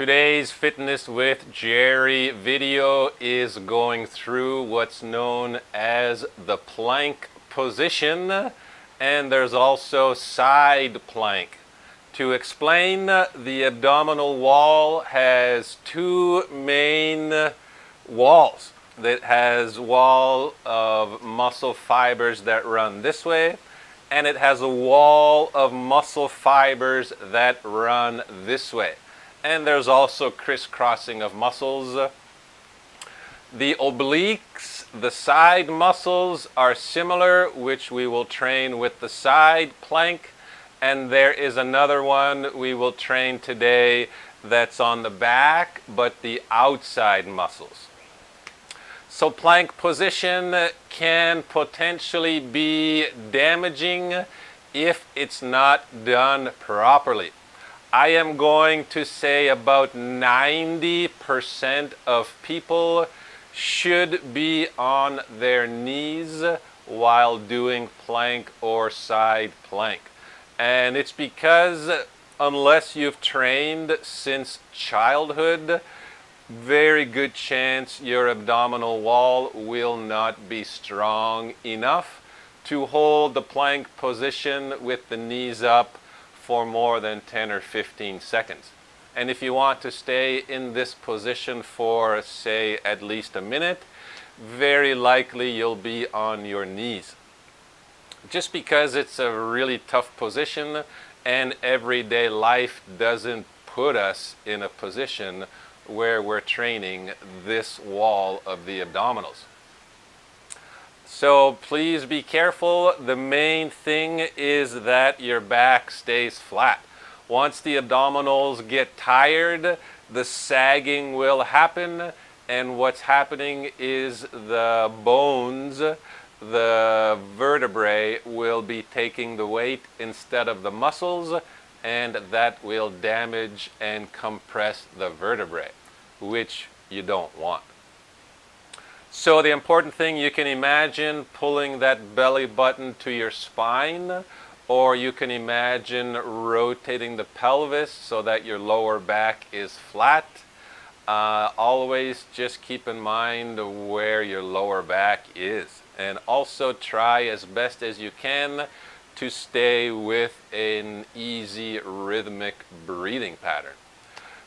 Today's Fitness with Gerry video is going through what's known as the plank position, and there's also side plank. To explain, the abdominal wall has two main walls. It has a wall of muscle fibers that run this way, and it has a wall of muscle fibers that run this way. And there's also crisscrossing of muscles. The obliques, the side muscles, are similar, which we will train with the side plank. And there is another one we will train today that's on the back, but the outside muscles. So plank position can potentially be damaging if it's not done properly. I am going to say about 90% of people should be on their knees while doing plank or side plank. And it's because unless you've trained since childhood, very good chance your abdominal wall will not be strong enough to hold the plank position with the knees up for more than 10 or 15 seconds. And if you want to stay in this position for, say, at least a minute, very likely you'll be on your knees. Just because it's a really tough position and everyday life doesn't put us in a position where we're training this wall of the abdominals. So please be careful. The main thing is that your back stays flat. Once the abdominals get tired, the sagging will happen, and what's happening is the bones, the vertebrae, will be taking the weight instead of the muscles, and that will damage and compress the vertebrae, which you don't want. So the important thing, you can imagine pulling that belly button to your spine, or you can imagine rotating the pelvis so that your lower back is flat. Always just keep in mind where your lower back is. And also try as best as you can to stay with an easy rhythmic breathing pattern.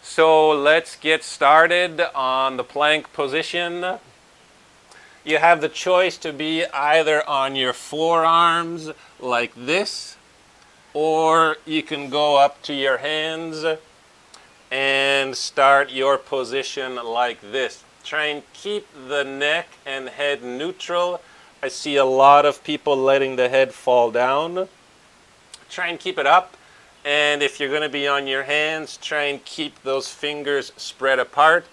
So let's get started on the plank position. You have the choice to be either on your forearms like this, or you can go up to your hands and start your position like this. Try and keep the neck and head neutral. I see a lot of people letting the head fall down. Try and keep it up, and if you're going to be on your hands, try and keep those fingers spread apart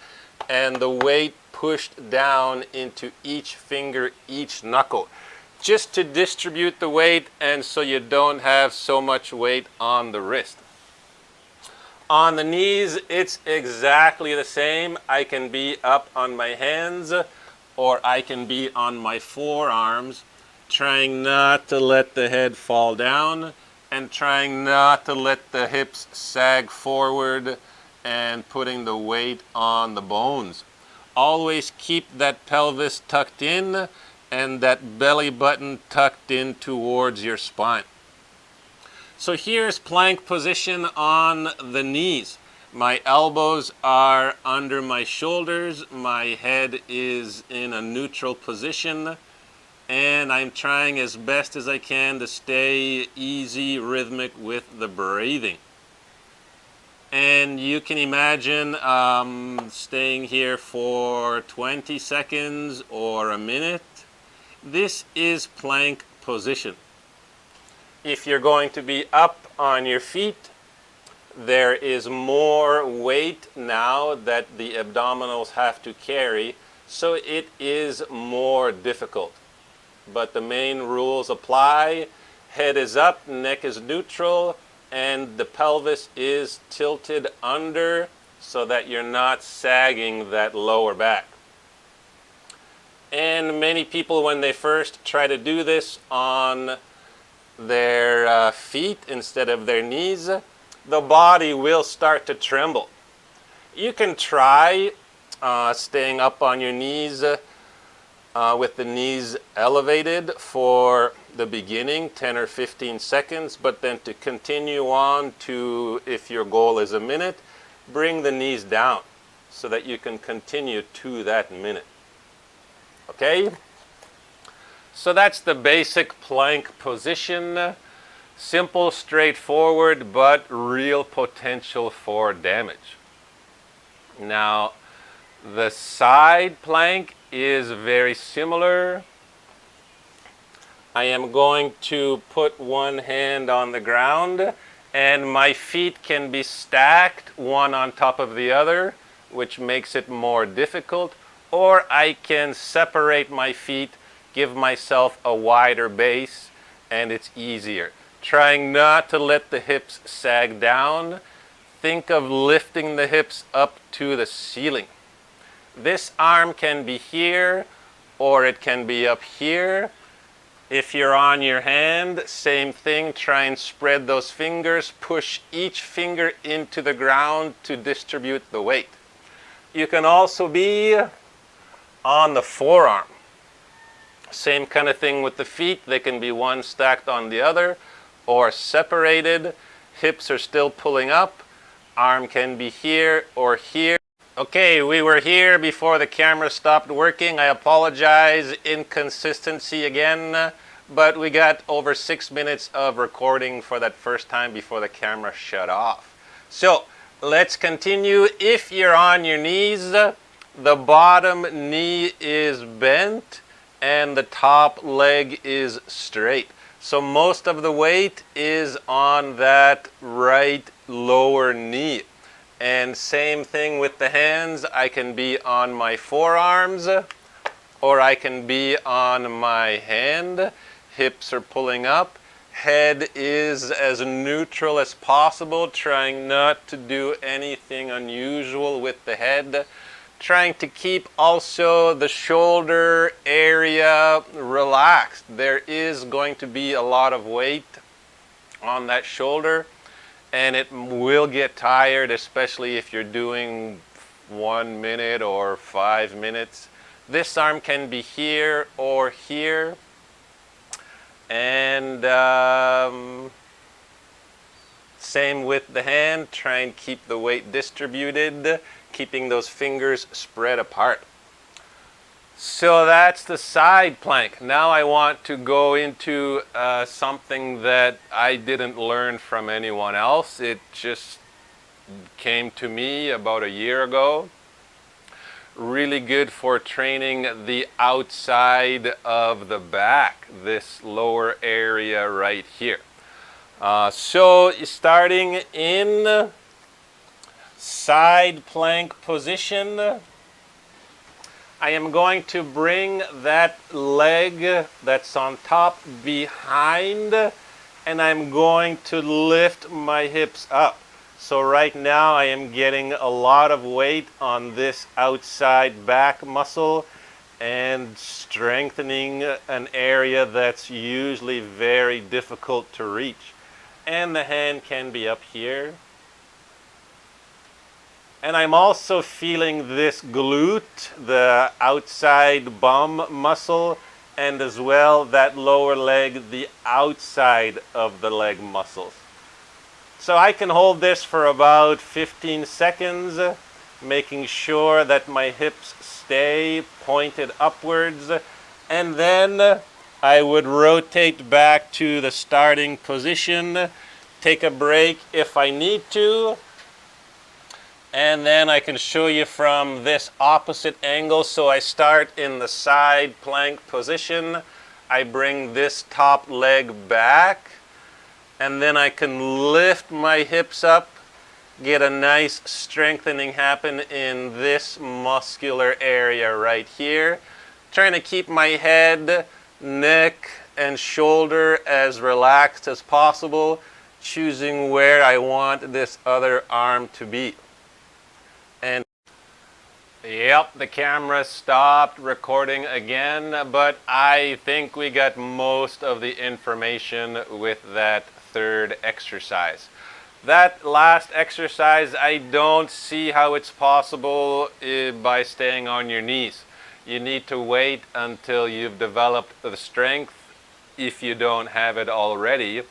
and the weight pushed down into each finger, each knuckle, just to distribute the weight and so you don't have so much weight on the wrist. On the knees, it's exactly the same. I can be up on my hands or I can be on my forearms, trying not to let the head fall down and trying not to let the hips sag forward and putting the weight on the bones. Always keep that pelvis tucked in and that belly button tucked in towards your spine. So here's plank position on the knees. My elbows are under my shoulders, my head is in a neutral position, and I'm trying as best as I can to stay easy, rhythmic with the breathing. And you can imagine staying here for 20 seconds or a minute. This is plank position. If you're going to be up on your feet, there is more weight now that the abdominals have to carry, so it is more difficult. But the main rules apply. Head is up, neck is neutral, and the pelvis is tilted under so that you're not sagging that lower back. And many people, when they first try to do this on their feet instead of their knees, the body will start to tremble. You can try staying up on your knees with the knees elevated for the beginning, 10 or 15 seconds, but then to continue on to, if your goal is a minute, bring the knees down so that you can continue to that minute. Okay? So that's the basic plank position. Simple, straightforward, but real potential for damage. Now, the side plank is very similar. I am going to put one hand on the ground, and my feet can be stacked one on top of the other, which makes it more difficult, or I can separate my feet, give myself a wider base, and it's easier. Trying not to let the hips sag down. Think of lifting the hips up to the ceiling. This arm can be here, or it can be up here. If you're on your hand, same thing, try and spread those fingers, push each finger into the ground to distribute the weight. You can also be on the forearm. Same kind of thing with the feet, they can be one stacked on the other or separated. Hips are still pulling up, arm can be here or here. Okay, we were here before the camera stopped working. I apologize, inconsistency again, but we got over 6 minutes of recording for that first time before the camera shut off. So let's continue. If you're on your knees, the bottom knee is bent and the top leg is straight. So most of the weight is on that right lower knee. And same thing with the hands. I can be on my forearms or I can be on my hand. Hips are pulling up. Head is as neutral as possible, trying not to do anything unusual with the head. Trying to keep also the shoulder area relaxed. There is going to be a lot of weight on that shoulder, and it will get tired, especially if you're doing 1 minute or 5 minutes. This arm can be here or here. And same with the hand, try and keep the weight distributed, keeping those fingers spread apart. So that's the side plank. Now I want to go into something that I didn't learn from anyone else. It just came to me about a year ago. Really good for training the outside of the back, this lower area right here. So starting in side plank position, I am going to bring that leg that's on top behind, and I'm going to lift my hips up. So right now I am getting a lot of weight on this outside back muscle and strengthening an area that's usually very difficult to reach. And the hand can be up here. And I'm also feeling this glute, the outside bum muscle, and as well that lower leg, the outside of the leg muscles. So I can hold this for about 15 seconds, making sure that my hips stay pointed upwards, and then I would rotate back to the starting position, take a break if I need to, and then I can show you from this opposite angle. So I start in the side plank position, I bring this top leg back, and then I can lift my hips up, get a nice strengthening happen in this muscular area right here. Trying to keep my head, neck, and shoulder as relaxed as possible, choosing where I want this other arm to be. And yep, the camera stopped recording again, but I think we got most of the information with that third exercise. That last exercise, I don't see how it's possible by staying on your knees. You need to wait until you've developed the strength, if you don't have it already,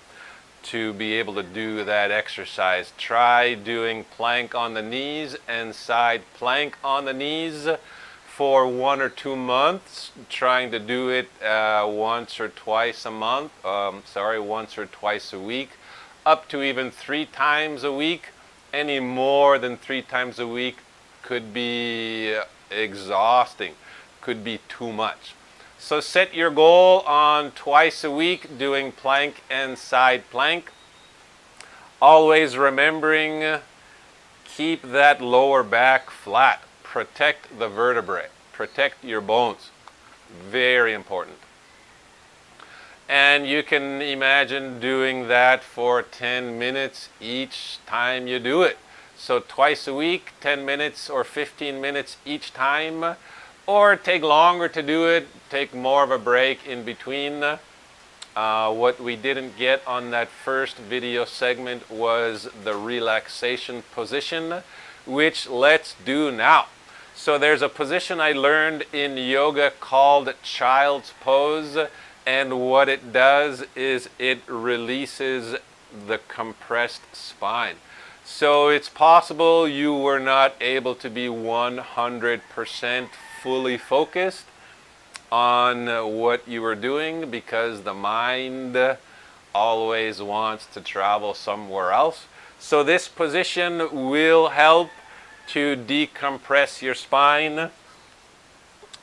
to be able to do that exercise. Try doing plank on the knees and side plank on the knees for 1 or 2 months, trying to do it once or twice a week, up to even 3 times a week. Any more than 3 times a week could be exhausting, could be too much. So set your goal on twice a week doing plank and side plank. Always remembering, keep that lower back flat. Protect the vertebrae. Protect your bones. Very important. And you can imagine doing that for 10 minutes each time you do it. So twice a week, 10 minutes or 15 minutes each time. Or take longer to do it, take more of a break in between. What we didn't get on that first video segment was the relaxation position, which let's do now. So there's a position I learned in yoga called child's pose, and what it does is it releases the compressed spine. So it's possible you were not able to be 100% fully focused on what you were doing because the mind always wants to travel somewhere else. So this position will help to decompress your spine,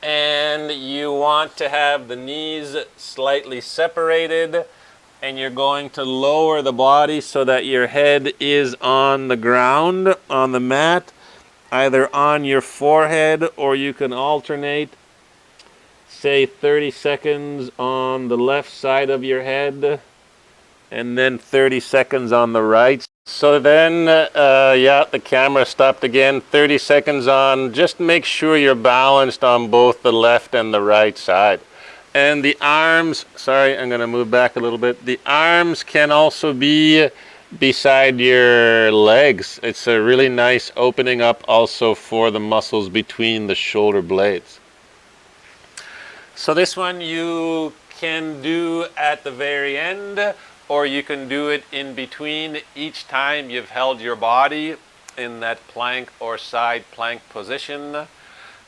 and you want to have the knees slightly separated, and you're going to lower the body so that your head is on the ground, on the mat, either on your forehead, or you can alternate, say 30 seconds on the left side of your head and then 30 seconds on the right. So then, yeah, the camera stopped again. 30 seconds on. Just make sure you're balanced on both the left and the right side. And the arms, sorry, I'm going to move back a little bit. The arms can also be beside your legs. It's a really nice opening up also for the muscles between the shoulder blades. So this one you can do at the very end, or you can do it in between each time you've held your body in that plank or side plank position.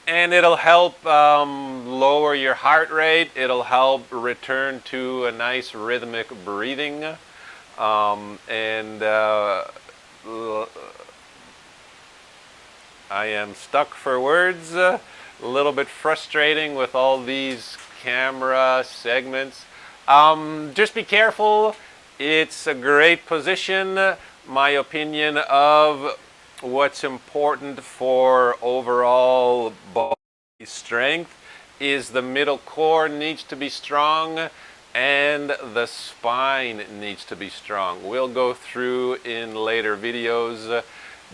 And it'll help lower your heart rate. It'll help return to a nice rhythmic breathing. I am stuck for words. A little bit frustrating with all these camera segments. Just be careful. It's a great position. My opinion of what's important for overall body strength is the middle core needs to be strong and the spine needs to be strong. We'll go through in later videos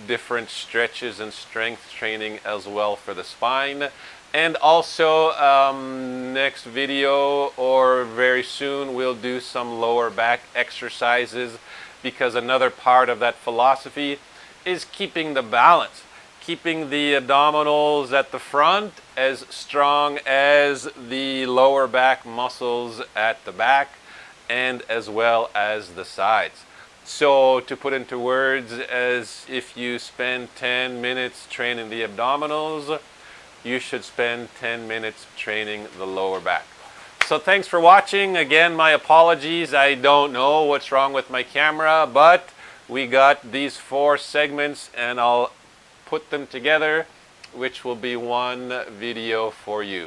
different stretches and strength training as well for the spine. And also next video or very soon we'll do some lower back exercises, because another part of that philosophy is keeping the balance, keeping the abdominals at the front as strong as the lower back muscles at the back, and as well as the sides. So to put into words, as if you spend 10 minutes training the abdominals, you should spend 10 minutes training the lower back. So thanks for watching. Again, my apologies. I don't know what's wrong with my camera, but we got these 4 segments and I'll put them together, which will be one video for you.